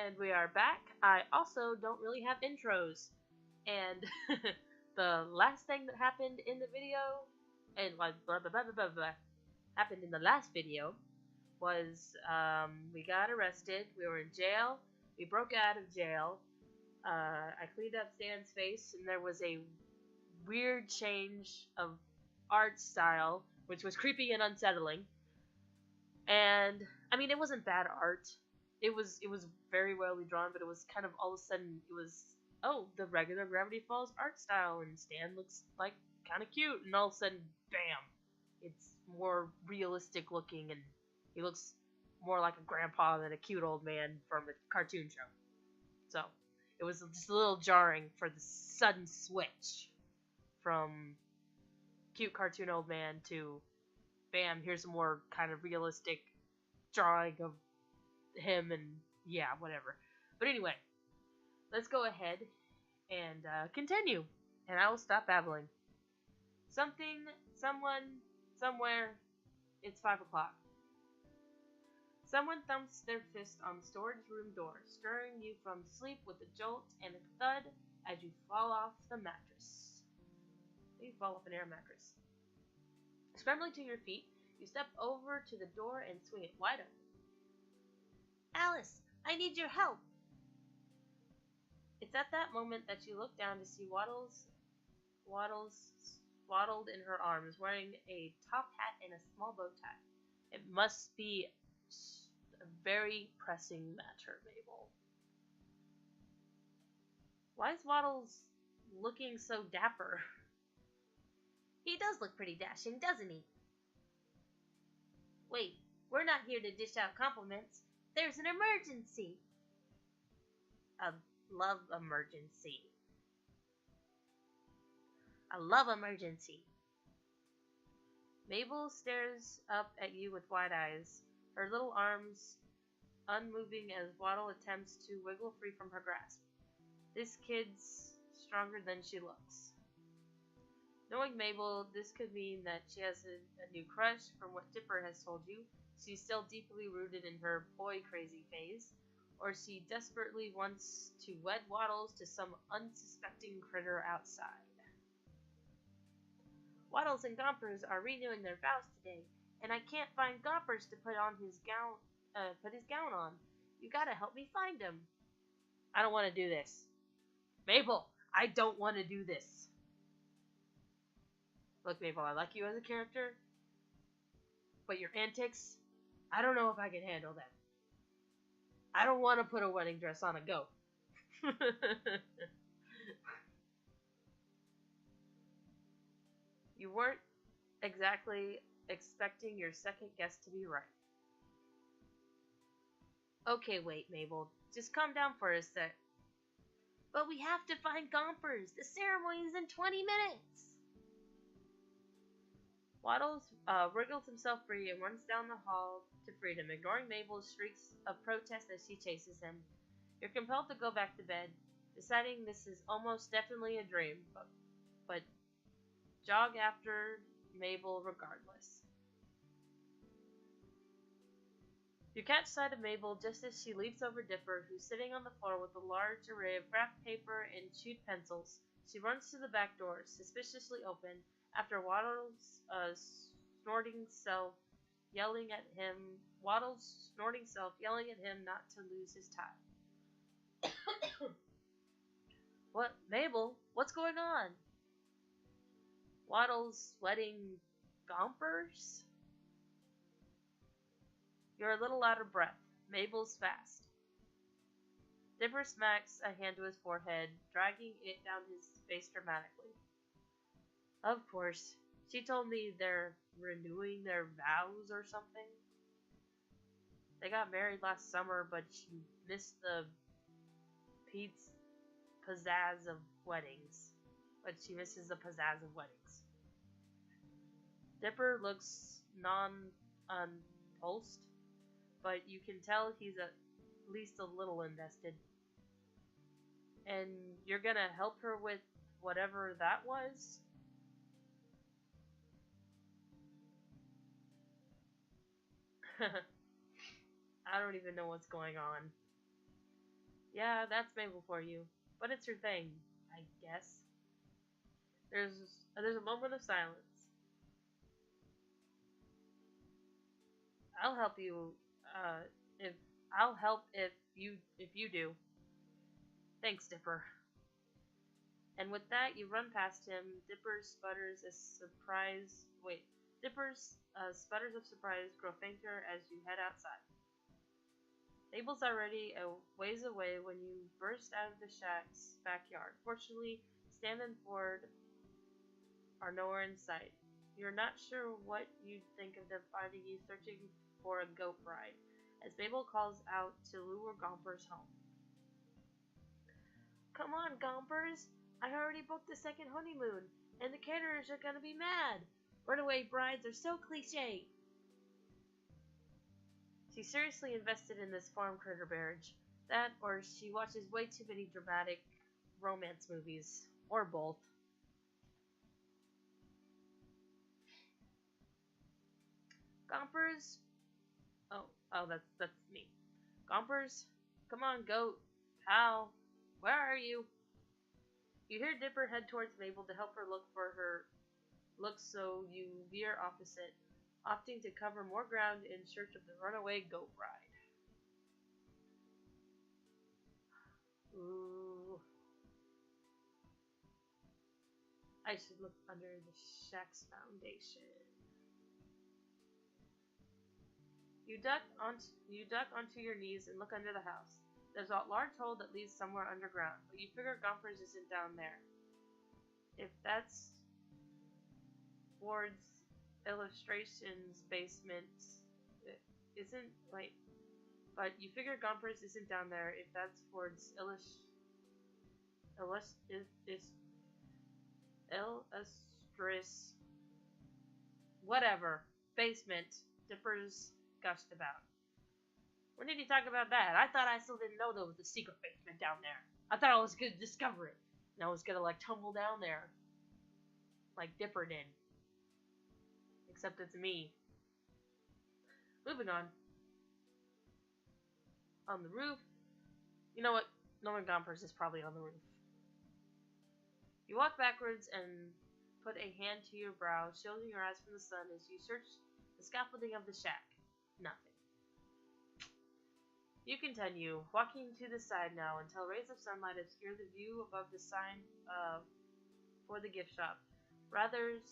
And we are back. I also don't really have intros. And the last thing that happened in the video, and like blah blah blah blah blah blah, happened in the last video was we got arrested. We were in jail. We broke out of jail. I cleaned up Stan's face, and there was a weird change of art style, which was creepy and unsettling. And I mean, it wasn't bad art. It was very well drawn, but it was kind of all of a sudden it was, oh, the regular Gravity Falls art style, and Stan looks like kind of cute, and all of a sudden, bam, it's more realistic looking, and he looks more like a grandpa than a cute old man from a cartoon show. So it was just a little jarring for the sudden switch from cute cartoon old man to, bam, here's a more kind of realistic drawing of him, and yeah, whatever. But anyway, let's go ahead and continue, and I will stop babbling. Something, someone, somewhere, it's 5 o'clock. Someone thumps their fist on the storage room door, stirring you from sleep with a jolt and a thud as you fall off the mattress. You fall off an air mattress. Scrambling to your feet, you step over to the door and swing it wide open. Alice, I need your help! It's at that moment that you look down to see Waddles swaddled in her arms, wearing a top hat and a small bow tie. It must be a very pressing matter, Mabel. Why is Waddles looking so dapper? He does look pretty dashing, doesn't he? Wait, we're not here to dish out compliments. There's an emergency. A love emergency. A love emergency. Mabel stares up at you with wide eyes, her little arms unmoving as Waddle attempts to wiggle free from her grasp. This kid's stronger than she looks. Knowing Mabel, this could mean that she has a new crush. From what Dipper has told you, she's still deeply rooted in her boy-crazy phase, or she desperately wants to wed Waddles to some unsuspecting critter outside. Waddles and Gompers are renewing their vows today, and I can't find Gompers to put his gown on. You gotta help me find him. I don't want to do this. Mabel, I don't want to do this. Look, Mabel, I like you as a character, but your antics, I don't know if I can handle them. I don't want to put a wedding dress on a goat. You weren't exactly expecting your second guess to be right. Okay, wait, Mabel. Just calm down for a sec. But we have to find Gompers. The ceremony is in 20 minutes. Waddles wriggles himself free and runs down the hall to freedom, ignoring Mabel's shrieks of protest as she chases him. You're compelled to go back to bed, deciding this is almost definitely a dream, but jog after Mabel regardless. You catch sight of Mabel just as she leaps over Dipper, who's sitting on the floor with a large array of craft paper and chewed pencils. She runs to the back door, suspiciously open, after Waddles' snorting self yelling at him not to lose his tie. What, Mabel? What's going on? Waddles sweating Gompers? You're a little out of breath. Mabel's fast. Dipper smacks a hand to his forehead, dragging it down his face dramatically. Of course. She told me they're renewing their vows or something. They got married last summer, but she missed the pizzazz of weddings. But she misses the pizzazz of weddings. Dipper looks non-pulsed, but you can tell he's at least a little invested. And you're gonna help her with whatever that was? I don't even know what's going on. Yeah, that's Mabel for you. But it's her thing, I guess. There's a moment of silence. I'll help you. If I'll help if you do. Thanks, Dipper. And with that, you run past him. Dipper's sputters of surprise. Wait, Dipper's sputters of surprise grow fainter as you head outside. Mabel's already a ways away when you burst out of the shack's backyard. Fortunately, Stan and Ford are nowhere in sight. You're not sure what you'd think of them finding you searching for a goat bride, as Mabel calls out to lure Gompers home. Come on, Gompers! I already booked the second honeymoon, and the caterers are gonna be mad! Runaway brides are so cliché! She's seriously invested in this farm critter marriage. That, or she watches way too many dramatic romance movies. Or both. Gompers? Oh, that's me. Gompers? Come on, goat. Pal. Where are you? You hear Dipper head towards Mabel to help her look for her look, so you veer opposite, opting to cover more ground in search of the runaway goat bride. Ooh. I should look under the shack's foundation. You duck onto your knees and look under the house. There's a large hole that leads somewhere underground, but you figure Gompers isn't down there. If that's Ford's illustrations basement, but you figure Gompers isn't down there if that's Ford's whatever basement Dipper's gushed about. When did he talk about that? I thought I still didn't know there was a secret basement down there. I thought I was gonna discover it, and I was gonna tumble down there, like Dipper did. Except it's me. Moving on. On the roof. You know what? Knowing Gompers is probably on the roof. You walk backwards and put a hand to your brow, shielding your eyes from the sun as you search the scaffolding of the shack. Nothing. You continue, walking to the side now until rays of sunlight obscure the view above the sign for the gift shop. Rather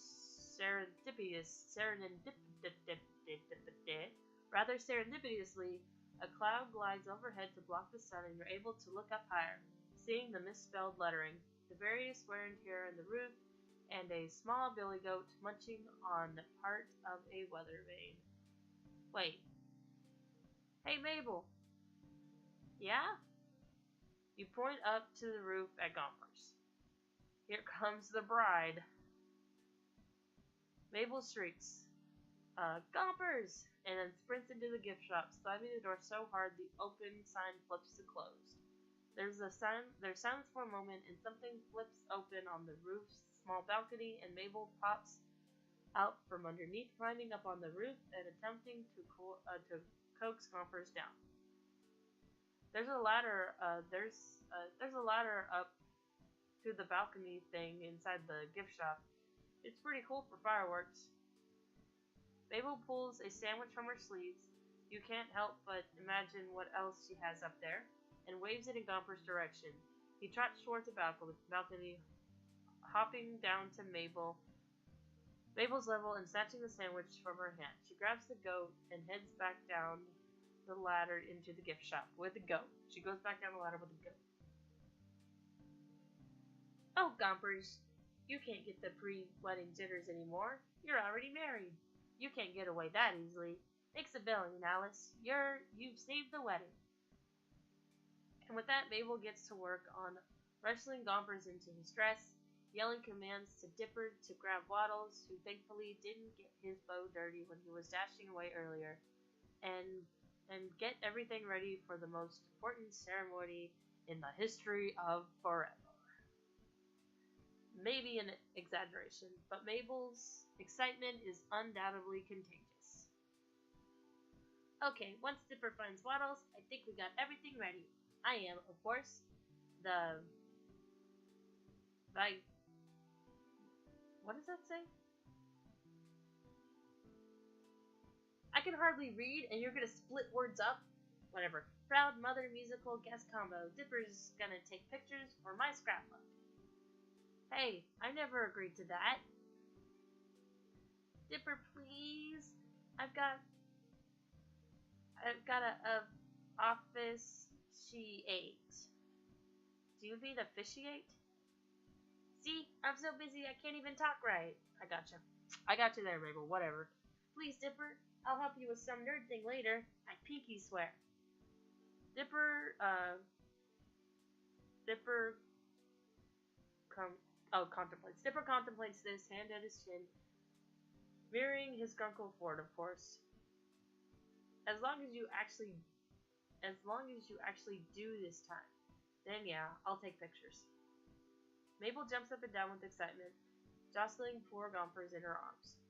serendipitously, a cloud glides overhead to block the sun, and you're able to look up higher, seeing the misspelled lettering, the various wear and tear in the roof, and a small billy goat munching on part of a weather vane. Wait. Hey, Mabel. Yeah? You point up to the roof at Gompers. Here comes the bride. Mabel shrieks, Gompers! And then sprints into the gift shop, slamming the door so hard the open sign flips to closed. There's silence for a moment, and something flips open on the roof's small balcony, and Mabel pops out from underneath, climbing up on the roof and attempting to coax Gompers down. There's a ladder. There's a ladder up to the balcony thing inside the gift shop. It's pretty cool for fireworks. Mabel pulls a sandwich from her sleeves. You can't help but imagine what else she has up there, and waves it in Gomper's direction. He trots towards the balcony, hopping down to Mabel's level and snatching the sandwich from her hand. She grabs the goat and heads back down the ladder into the gift shop with the goat. She goes back down the ladder with the goat. Oh, Gompers, you can't get the pre-wedding jitters anymore. You're already married. You can't get away that easily. Thanks a billion, Alice. You've saved the wedding. And with that, Mabel gets to work on wrestling Gompers into his dress, yelling commands to Dipper to grab Waddles, who thankfully didn't get his bow dirty when he was dashing away earlier, and get everything ready for the most important ceremony in the history of forever. Maybe an exaggeration, but Mabel's excitement is undoubtedly contagious. Okay, once Dipper finds Waddles, I think we got everything ready. I am, of course, the what does that say? I can hardly read, and you're gonna split words up? Whatever. Proud mother musical guest combo. Dipper's gonna take pictures for my scrapbook. Hey, I never agreed to that. Dipper, please. I've got a office she ate. Do you mean officiate? See, I'm so busy I can't even talk right. I gotcha. I got you there, Mabel. Whatever. Please, Dipper. I'll help you with some nerd thing later. I pinky swear. Dipper contemplates. Dipper contemplates this, hand at his chin, mirroring his grunkle forward, of course. As long as you actually do this time, then yeah, I'll take pictures. Mabel jumps up and down with excitement, jostling poor Gompers in her arms.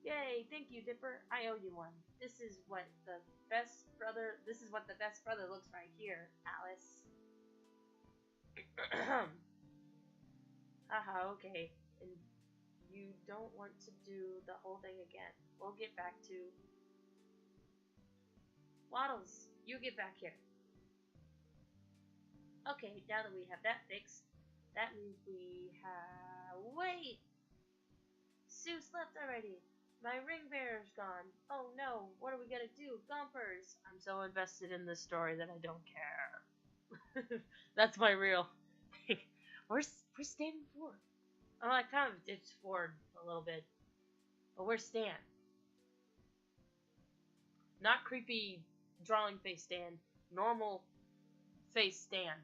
Yay, thank you, Dipper. I owe you one. This is what the best brother looks right here, Alice. Haha, okay. And you don't want to do the whole thing again. We'll get back to Waddles, you get back here. Okay, now that we have that fixed, that means we have... Wait! Sue slept already. My ring bearer's gone. Oh no, what are we gonna do? Gompers! I'm so invested in this story that I don't care. That's my real... Where's Stan and Ford? Oh, I kind of ditched Ford a little bit. But where's Stan? Not creepy drawing face Stan. Normal face Stan.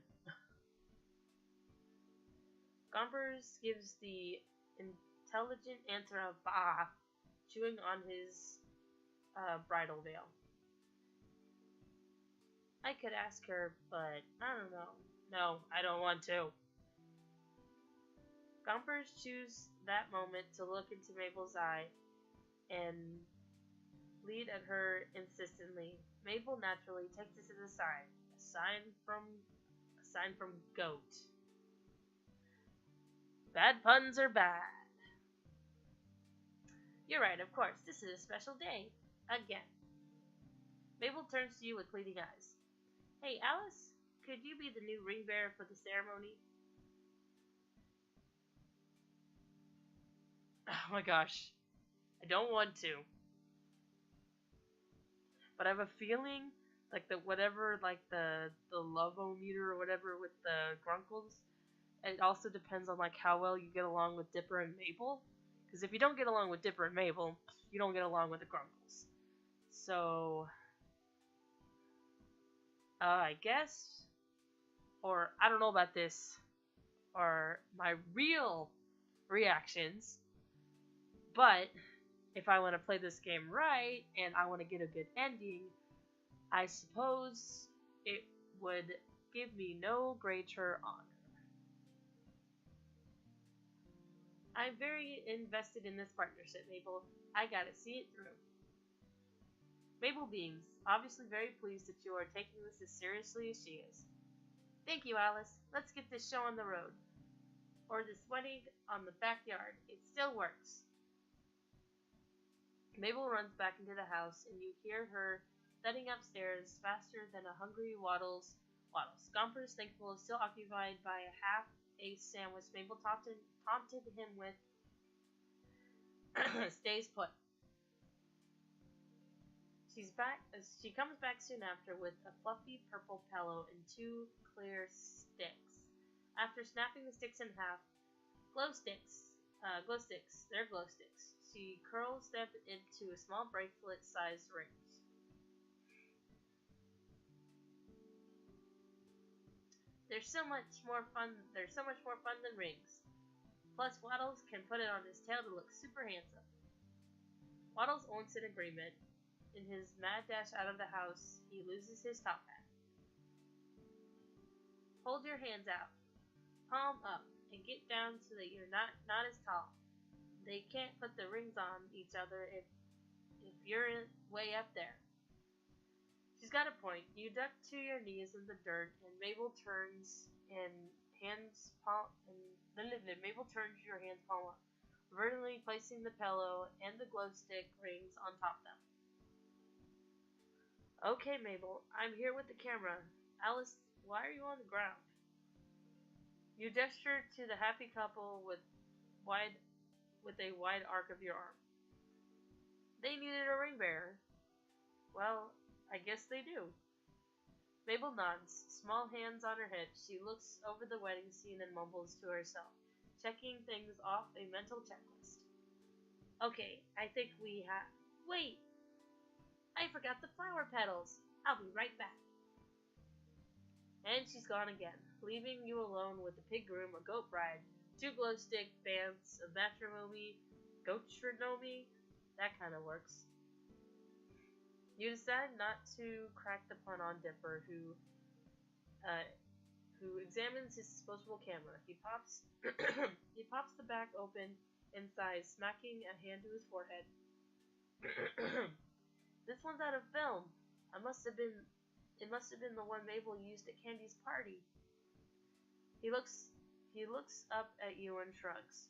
Gompers gives the intelligent answer of bah, chewing on his bridal veil. I could ask her, but I don't know. No, I don't want to. Gompers choose that moment to look into Mabel's eye and lead at her insistently. Mabel naturally takes it to the side. A sign from goat. Bad puns are bad. You're right, of course. This is a special day. Again. Mabel turns to you with pleading eyes. Hey, Alice, could you be the new ring bearer for the ceremony? Oh my gosh. I don't want to. But I have a feeling like the love-o-meter or whatever with the Grunkles, it also depends on like how well you get along with Dipper and Mabel. Because if you don't get along with Dipper and Mabel, you don't get along with the Grunkles. So I guess, or I don't know about this, or my real reactions, but if I want to play this game right and I want to get a good ending, I suppose it would give me no greater honor. I'm very invested in this partnership, Mabel. I gotta see it through. Mabel beams, obviously very pleased that you are taking this as seriously as she is. Thank you, Alice. Let's get this show on the road. Or this wedding on the backyard. It still works. Mabel runs back into the house, and you hear her thudding upstairs faster than a hungry Waddles. Gompers, thankful, is still occupied by a half-ace sandwich Mabel taunted him with. Stays put. She comes back soon after with a fluffy purple pillow and 2 clear sticks. After snapping the sticks in half, glow sticks. They're glow sticks. She curls them into a small bracelet-sized rings. There's so much more fun than rings. Plus, Waddles can put it on his tail to look super handsome. Waddles oinks in agreement. In his mad dash out of the house, he loses his top hat. Hold your hands out, palm up, and get down so that you're not as tall. They can't put the rings on each other if you're way up there. She's got a point. You duck to your knees in the dirt, and Mabel turns Mabel turns your hands palm up, vertically placing the pillow and the glow stick rings on top of them. Okay, Mabel, I'm here with the camera. Alice, why are you on the ground? You gesture to the happy couple with a wide arc of your arm. They needed a ring bearer. Well, I guess they do. Mabel nods, small hands on her hips. She looks over the wedding scene and mumbles to herself, checking things off a mental checklist. Okay, I think we have... Wait! I forgot the flower petals. I'll be right back. And she's gone again, leaving you alone with the pig groom, a goat bride, 2 glow stick bands, a matrimony, goatronomy. That kind of works. You decide not to crack the pun on Dipper, who examines his disposable camera. He pops the back open and sighs, smacking a hand to his forehead. This one's out of film. It must have been the one Mabel used at Candy's party. He looks up at you and shrugs.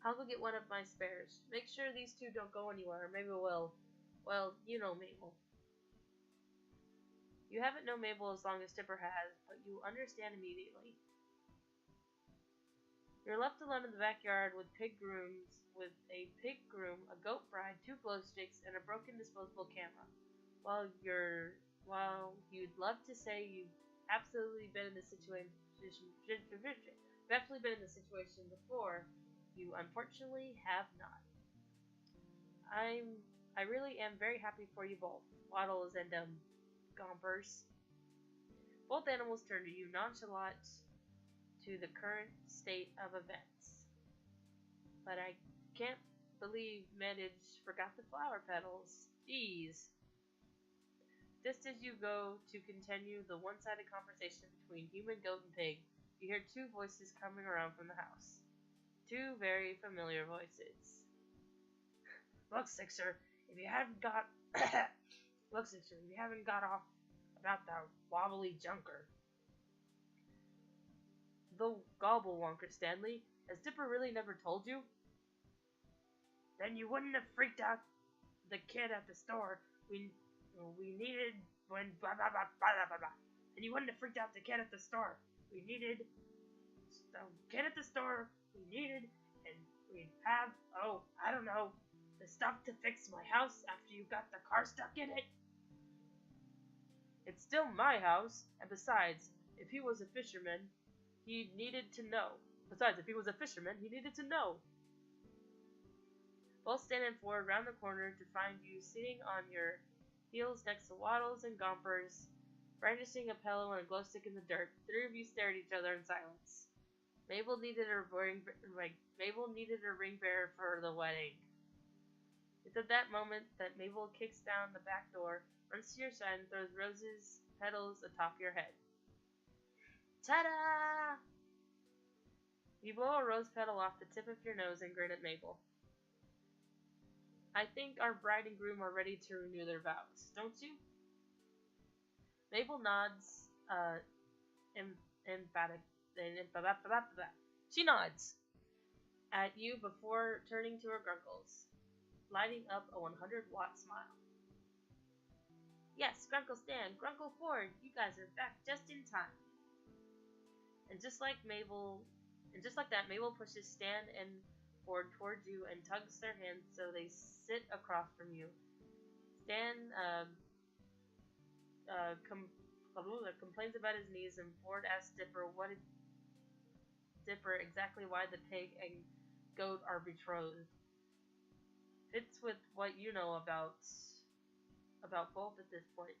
I'll go get one of my spares. Make sure these 2 don't go anywhere, or maybe we'll... Well, you know Mabel. You haven't known Mabel as long as Dipper has, but you understand immediately. You're left alone in the backyard with a pig groom, a goat bride, 2 glow sticks, and a broken disposable camera. While you'd love to say you've absolutely been in this situation before, you unfortunately have not. I really am very happy for you both, Waddles and Gompers. Both animals turn to you, nonchalant to the current state of events. But I can't believe Medage forgot the flower petals. Jeez. Just as you go to continue the one-sided conversation between human, goat, and pig, you hear 2 voices coming around from the house. 2 very familiar voices. Look, Sixer, if you haven't got off about that wobbly junker. The gobblewonker, Stanley. Has Dipper really never told you? Then you wouldn't have freaked out the kid at the store. We needed when blah blah blah blah blah blah. And you wouldn't have freaked out the kid at the store. We needed the kid at the store. We needed, and we'd have, I don't know, the stuff to fix my house after you got the car stuck in it. It's still my house, and besides, if he was a fisherman, he needed to know. Both standing forward round the corner to find you sitting on your heels next to Waddles and Gompers, brandishing a pillow and a glow stick in the dirt. 3 of you stare at each other in silence. Mabel needed a ring bearer for the wedding. It's at that moment that Mabel kicks down the back door, runs to your side, and throws roses petals atop your head. Ta-da! You blow a rose petal off the tip of your nose and grin at Mabel. I think our bride and groom are ready to renew their vows, don't you? Mabel nods, emphatic. She nods at you before turning to her grunkles, lighting up a 100-watt smile. Yes, Grunkle Stan, Grunkle Ford, you guys are back just in time. And just like that, Mabel pushes Stan and Ford towards you and tugs their hands so they sit across from you. Stan complains about his knees, and Ford asks Dipper exactly why the pig and goat are betrothed. Fits with what you know about both at this point.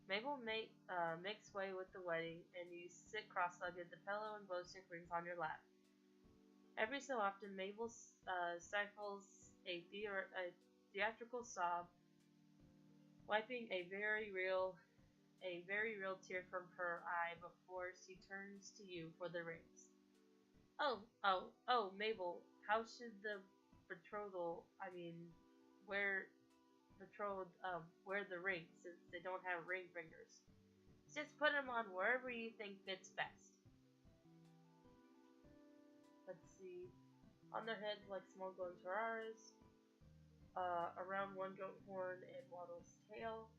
Mabel makes way with the wedding, and you sit cross-legged, the pillow and glow stick rings on your lap. Every so often, Mabel stifles a theatrical sob, wiping a very real tear from her eye before she turns to you for the rings. Oh, Mabel, how should the betrothal, where betrothed wear the ring since they don't have ring fingers. Just put them on wherever you think fits best. Let's see. On their heads like small glowing tiaras. Around one goat horn and Waddle's tail.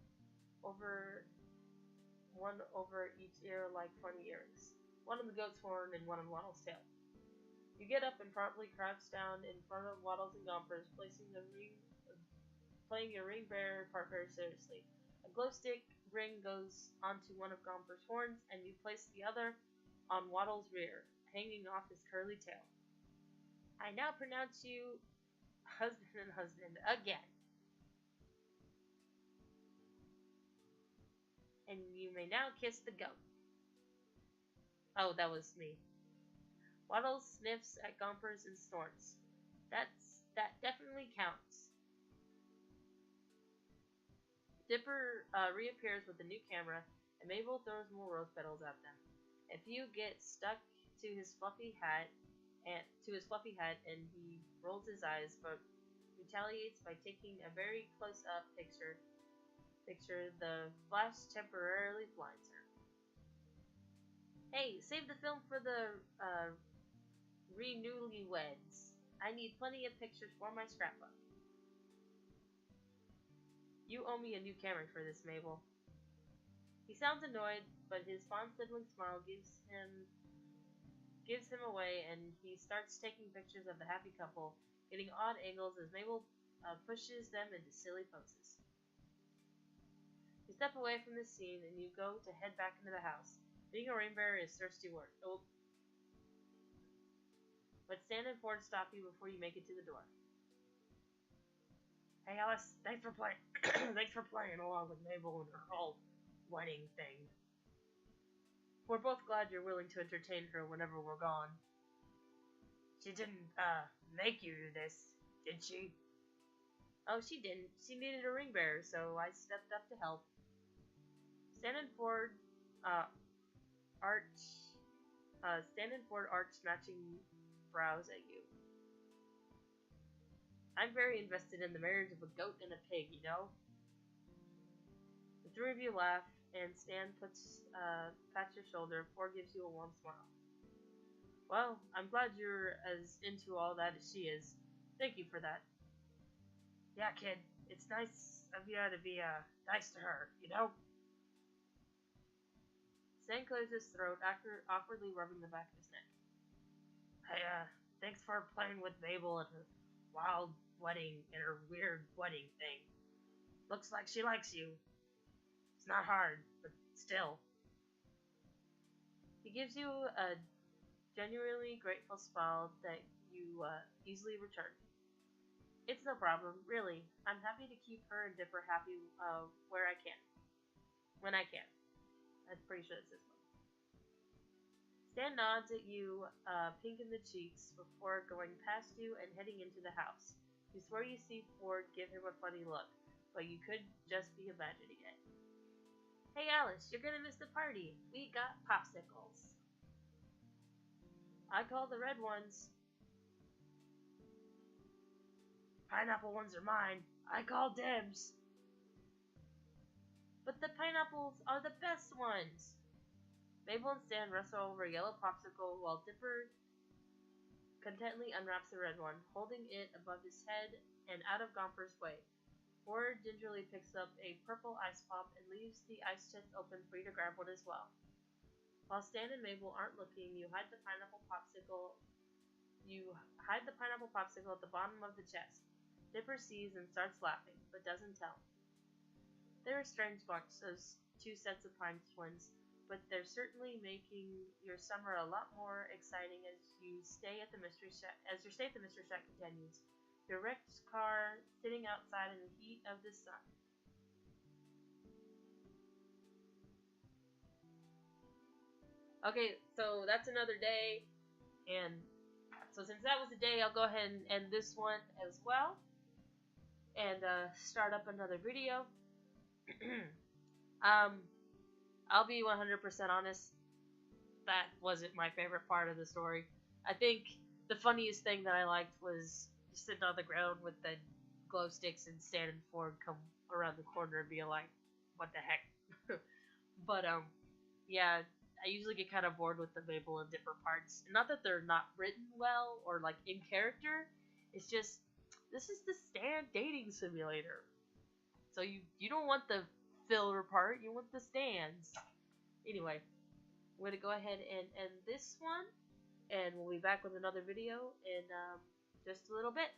One over each ear like funny earrings. One on the goat's horn and one on Waddle's tail. You get up and promptly crouch down in front of Waddles and Gompers, playing your ring bearer part very seriously. A glow stick ring goes onto one of Gompers' horns, and you place the other on Waddle's rear, hanging off his curly tail. I now pronounce you husband and husband again. And you may now kiss the goat. Oh, that was me. Waddles sniffs at Gompers and snorts. That definitely counts. Dipper reappears with a new camera, and Mabel throws more rose petals at them. If you get stuck to his fluffy hat, and he rolls his eyes, but retaliates by taking a very close-up picture, the flash temporarily blinds her. Hey, save the film for the re-newlyweds. I need plenty of pictures for my scrapbook. You owe me a new camera for this, Mabel. He sounds annoyed, but his fond sibling smile gives him away, and he starts taking pictures of the happy couple, getting odd angles as Mabel pushes them into silly poses. You step away from the scene, and you go to head back into the house. Being a rainbearer is thirsty work. Oh. But Stan and Ford stop you before you make it to the door. Hey Alice, thanks for playing along with Mabel and her whole wedding thing. We're both glad you're willing to entertain her whenever we're gone. She didn't make you do this, did she? Oh, she didn't. She needed a ring bearer, so I stepped up to help. Stan and Ford arch matching brows at you. I'm very invested in the marriage of a goat and a pig, you know? The three of you laugh, and Stan pats your shoulder. Ford gives you a warm smile. Well, I'm glad you're as into all that as she is. Thank you for that. Yeah, kid, it's nice of you to be nice to her, you know? Stan clears his throat, awkwardly rubbing the back of his neck. Hey, thanks for playing with Mabel and her wild wedding and her weird wedding thing. Looks like she likes you. It's not hard, but still. He gives you a genuinely grateful smile that you easily return. It's no problem, really. I'm happy to keep her and Dipper happy where I can. When I can. I'm pretty sure that's this one. Stan nods at you, pink in the cheeks, before going past you and heading into the house. You swear you see Ford give him a funny look, but you could just be imagining it. Hey Alice, you're gonna miss the party. We got popsicles. I call the red ones. Pineapple ones are mine. I call dibs. But the pineapples are the best ones. Mabel and Stan wrestle over a yellow popsicle while Dipper contentedly unwraps the red one, holding it above his head and out of Gomper's way. Ford gingerly picks up a purple ice pop and leaves the ice chest open for you to grab one as well. While Stan and Mabel aren't looking, you hide the pineapple popsicle at the bottom of the chest. Dipper sees and starts laughing, but doesn't tell. They're a strange bunch, those two sets of pine twins, but they're certainly making your summer a lot more exciting as your stay at the Mystery Shack continues. Your wrecked car sitting outside in the heat of the sun. Okay, so that's another day, and so since that was a day, I'll go ahead and end this one as well, and start up another video. I'll be 100% honest, that wasn't my favorite part of the story. I think the funniest thing that I liked was just sitting on the ground with the glow sticks and Stan and Ford come around the corner and be like, what the heck? But yeah, I usually get kind of bored with the Mabel in different parts. Not that they're not written well or like in character. It's just this is the Stan dating simulator. So you don't want the filler part, you want the Stans. Anyway, we're gonna go ahead and end this one, and we'll be back with another video in just a little bit.